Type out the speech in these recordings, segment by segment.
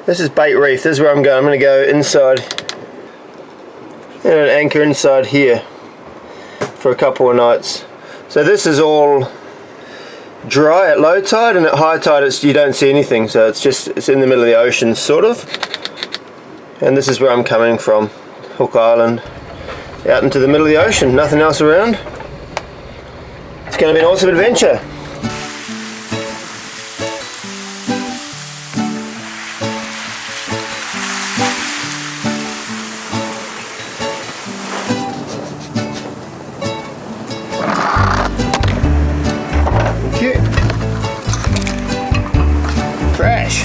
This is Bait Reef. This is where I'm going. I'm going to go inside and anchor inside here for a couple of nights. So this is all dry at low tide, and at high tide you don't see anything, so it's in the middle of the ocean sort of. And this is where I'm coming from, Hook Island, out into the middle of the ocean, nothing else around. It's going to be an awesome adventure. Crash.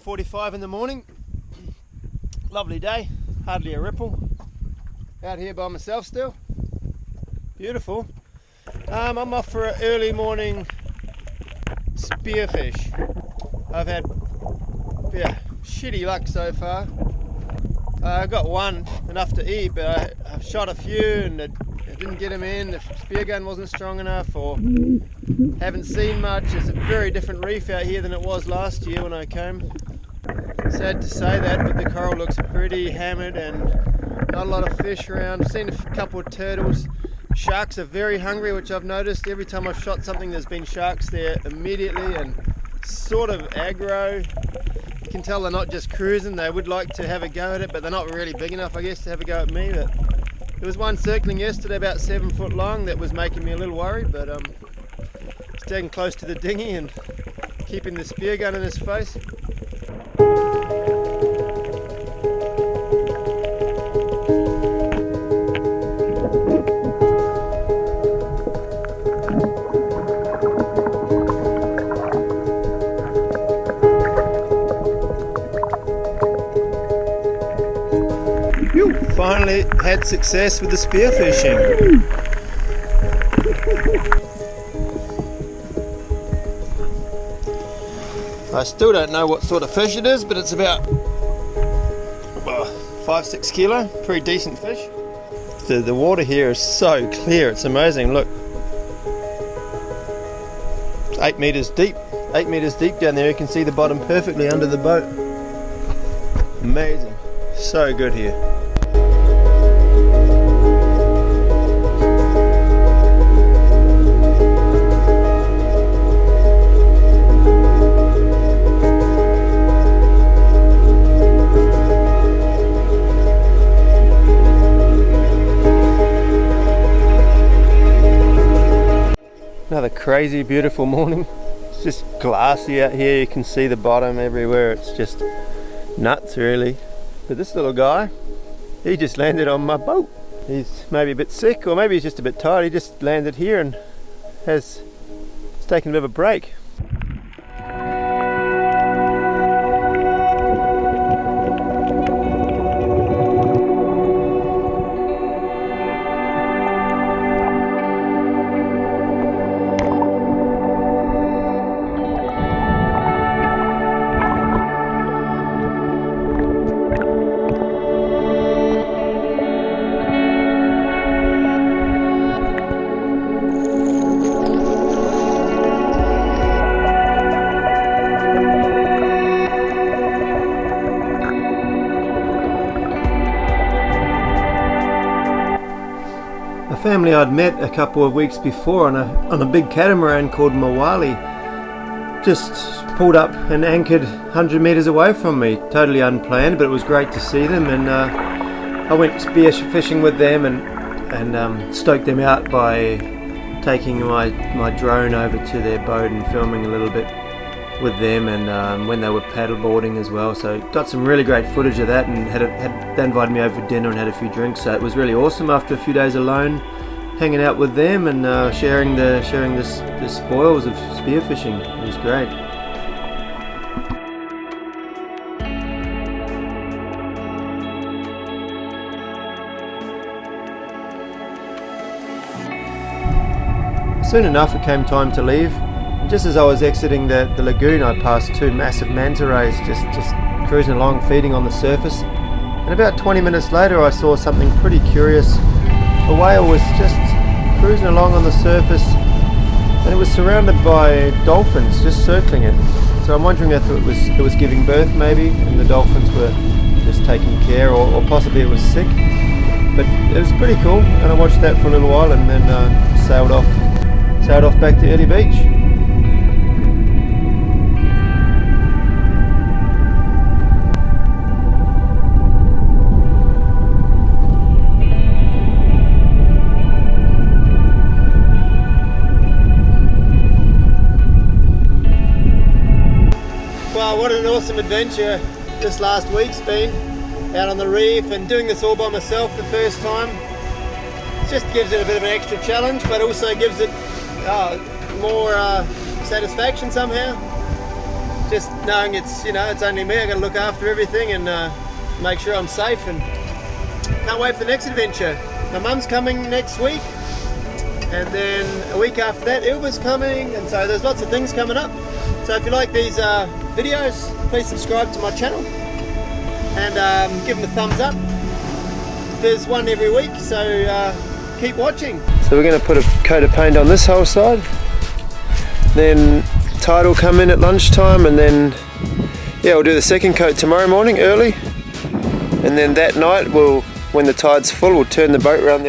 .45 in the morning, lovely day, hardly a ripple, out here by myself still, beautiful. I'm off for an early morning spearfish. I've had shitty luck so far. I got one, enough to eat, but I've shot a few and I didn't get them in. The spear gun wasn't strong enough, or haven't seen much. It's a very different reef out here than it was last year when I came. Sad to say that, but the coral looks pretty hammered and not a lot of fish around. I've seen a couple of turtles. Sharks are very hungry, which I've noticed. Every time I've shot something there's been sharks there immediately, and sort of aggro. You can tell they're not just cruising, they would like to have a go at it, but they're not really big enough, I guess, to have a go at me. But there was one circling yesterday about 7 foot long that was making me a little worried, but staying close to the dinghy and keeping the spear gun in his face. Finally had success with the spearfishing. I still don't know what sort of fish it is, but it's about 5-6 kilo, pretty decent fish. The water here is so clear, it's amazing. Look, it's 8 meters deep. 8 meters deep down there. You can see the bottom perfectly under the boat. Amazing, so good here. Another crazy beautiful morning. It's just glassy out here, you can see the bottom everywhere. It's just nuts really. But this little guy, he just landed on my boat. He's maybe a bit sick, or maybe he's just a bit tired. He just landed here and has taken a bit of a break. family I'd met a couple of weeks before on a big catamaran called Mawali just pulled up and anchored 100 metres away from me. Totally unplanned, but it was great to see them, and I went spear fishing with them and stoked them out by taking my drone over to their boat and filming a little bit with them, and when they were paddleboarding as well. So got some really great footage of that, and they invited me over for dinner and had a few drinks. So it was really awesome after a few days alone, hanging out with them and sharing the spoils of spearfishing. It was great. Soon enough, it came time to leave. Just as I was exiting the lagoon, I passed two massive manta rays just cruising along, feeding on the surface. And about 20 minutes later, I saw something pretty curious. A whale was just cruising along on the surface, and it was surrounded by dolphins just circling it. So I'm wondering if it was giving birth maybe, and the dolphins were just taking care, or possibly it was sick. But it was pretty cool, and I watched that for a little while, and then sailed off back to Early Beach. Well, what an awesome adventure this last week's been, out on the reef and doing this all by myself the first time. It just gives it a bit of an extra challenge, but also gives it more satisfaction somehow. Just knowing it's only me, I got to look after everything and make sure I'm safe, and can't wait for the next adventure. My mum's coming next week, and then a week after that Ilva's coming, and so there's lots of things coming up. So if you like these videos, please subscribe to my channel and give them a thumbs up. There's one every week, so keep watching. So we're going to put a coat of paint on this whole side, then tide will come in at lunchtime, and then we'll do the second coat tomorrow morning early, and then that night when the tide's full, we'll turn the boat around the